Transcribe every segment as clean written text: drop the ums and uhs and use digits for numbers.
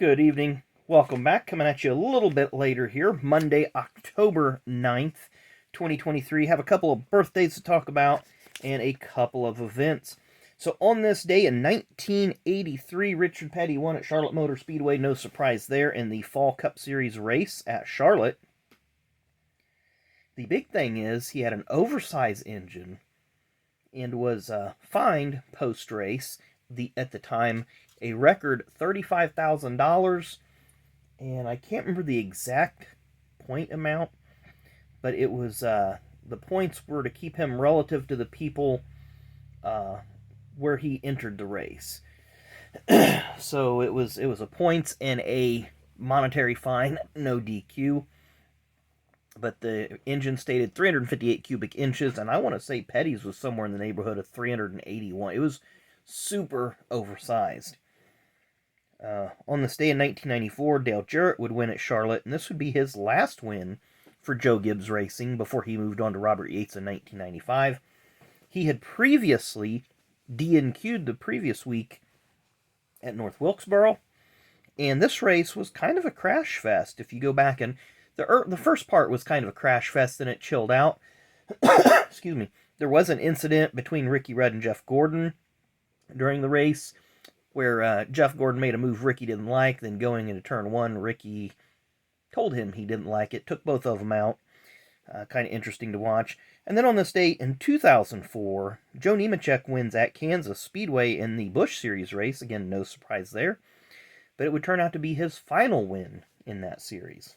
Good evening. Welcome back. Coming at you a little bit later here, Monday, October 9th, 2023. Have a couple of birthdays to talk about and a couple of events. So on this day in 1983, Richard Petty won at Charlotte Motor Speedway. No surprise there in the Fall Cup Series race at Charlotte. The big thing is he had an oversized engine and was fined post-race, at the time, a record $35,000, and I can't remember the exact point amount, but it was, the points were to keep him relative to the people where he entered the race. So it was a points and a monetary fine, no DQ. But the engine stated 358 cubic inches, and I want to say Petty's was somewhere in the neighborhood of 381. It was super oversized. On this day in 1994, Dale Jarrett would win at Charlotte, and this would be his last win for Joe Gibbs Racing before he moved on to Robert Yates in 1995. He had previously DNQ'd the previous week at North Wilkesboro, and this race was kind of a crash fest. If you go back and the first part was kind of a crash fest, and it chilled out. Excuse me. There was an incident between Ricky Rudd and Jeff Gordon during the race where Jeff Gordon made a move Ricky didn't like. Then going into turn one, Ricky told him he didn't like it, took both of them out. Kind of interesting to watch. And then on this day in 2004, Joe Nemechek wins at Kansas Speedway in the Busch Series race. Again, no surprise there. But it would turn out to be his final win in that series.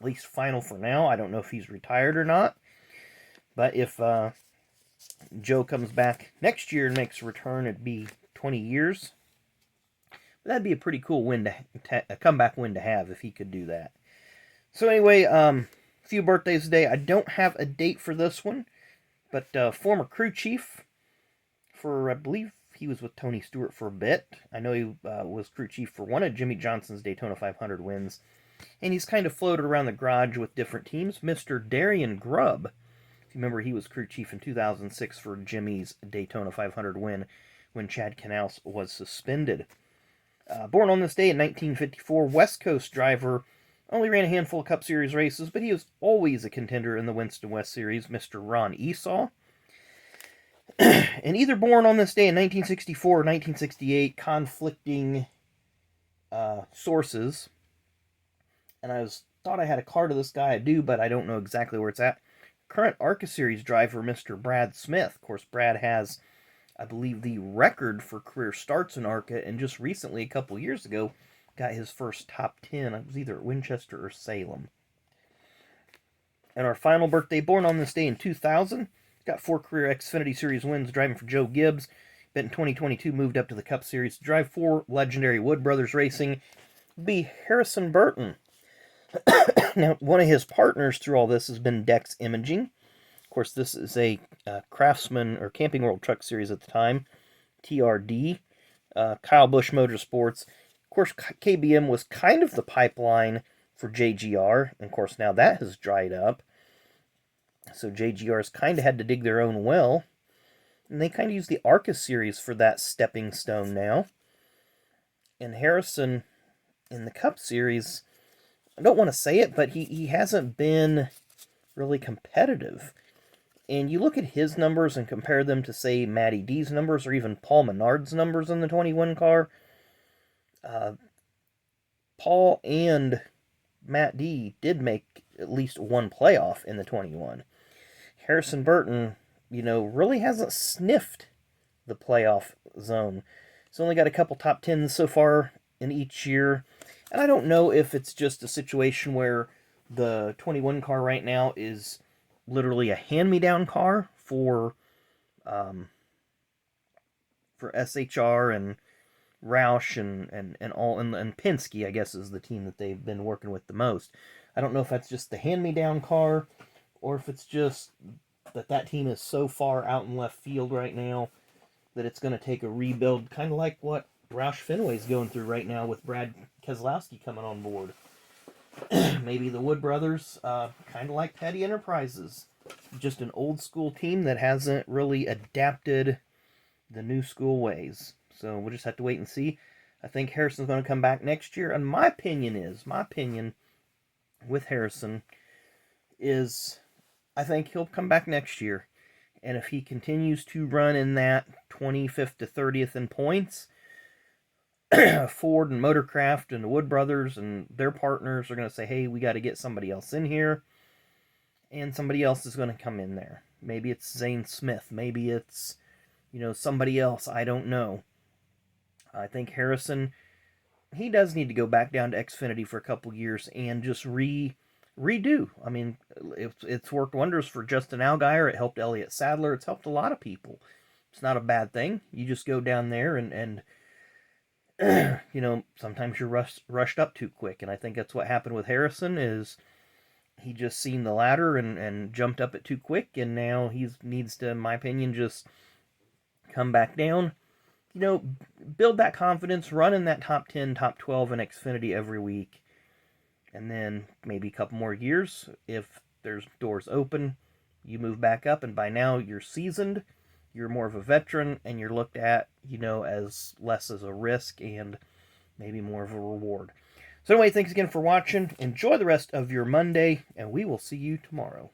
At least final for now. I don't know if he's retired or not. But if Joe comes back next year and makes a return, it'd be 20 years. But that'd be a pretty cool win a comeback win to have if he could do that. So anyway, a few birthdays today. I don't have a date for this one, but former crew chief for, I believe he was with Tony Stewart for a bit. I know he was crew chief for one of Jimmy Johnson's Daytona 500 wins. And he's kind of floated around the garage with different teams. Mr. Darian Grubb. If you remember, he was crew chief in 2006 for Jimmy's Daytona 500 win when Chad Knaus was suspended. Born on this day in 1954, West Coast driver, only ran a handful of Cup Series races, but he was always a contender in the Winston West Series, Mr. Ron Esau. And either born on this day in 1964 or 1968, conflicting sources. And I thought I had a card of this guy. I do, but I don't know exactly where it's at. Current ARCA Series driver, Mr. Brad Smith. Of course, Brad has, I believe, the record for career starts in ARCA, and just recently, a couple years ago, got his first top 10. It was either at Winchester or Salem. And our final birthday, born on this day in 2000, got 4 career Xfinity Series wins driving for Joe Gibbs. But in 2022, moved up to the Cup Series to drive for legendary Wood Brothers Racing, be Harrison Burton. Now, one of his partners through all this has been Dex Imaging. Of course, this is a Craftsman or Camping World Truck Series at the time, TRD. Kyle Busch Motorsports. Of course, KBM was kind of the pipeline for JGR. And of course, now that has dried up. So JGR's kind of had to dig their own well. And they kind of use the ARCA Series for that stepping stone now. And Harrison, in the Cup Series, I don't want to say it, but he hasn't been really competitive. And you look at his numbers and compare them to, say, Matty D's numbers or even Paul Menard's numbers in the 21 car. Paul and Matt D did make at least one playoff in the 21. Harrison Burton, really hasn't sniffed the playoff zone. He's only got a couple top 10s so far in each year. And I don't know if it's just a situation where the 21 car right now is literally a hand-me-down car for SHR and Roush and Penske, I guess, is the team that they've been working with the most. I don't know if that's just the hand-me-down car or if it's just that team is so far out in left field right now that it's going to take a rebuild, kind of like what Roush Fenway's going through right now with Brad Keselowski coming on board. Maybe the Wood Brothers, kind of like Petty Enterprises. Just an old school team that hasn't really adapted the new school ways. So we'll just have to wait and see. I think Harrison's going to come back next year. And my opinion with Harrison is I think he'll come back next year. And if he continues to run in that 25th to 30th in points, Ford and Motorcraft and the Wood Brothers and their partners are going to say, hey, we got to get somebody else in here. And somebody else is going to come in there. Maybe it's Zane Smith. Maybe it's, somebody else. I don't know. I think Harrison, he does need to go back down to Xfinity for a couple years and just redo. I mean, it's worked wonders for Justin Allgaier. It helped Elliott Sadler. It's helped a lot of people. It's not a bad thing. You just go down there and sometimes you're rushed up too quick. And I think that's what happened with Harrison is he just seen the ladder and jumped up it too quick. And now he needs to, in my opinion, just come back down. Build that confidence, run in that top 10, top 12 in Xfinity every week. And then maybe a couple more years, if there's doors open, you move back up. And by now you're seasoned, you're more of a veteran, and you're looked at, as less as a risk and maybe more of a reward. So anyway, thanks again for watching. Enjoy the rest of your Monday, and we will see you tomorrow.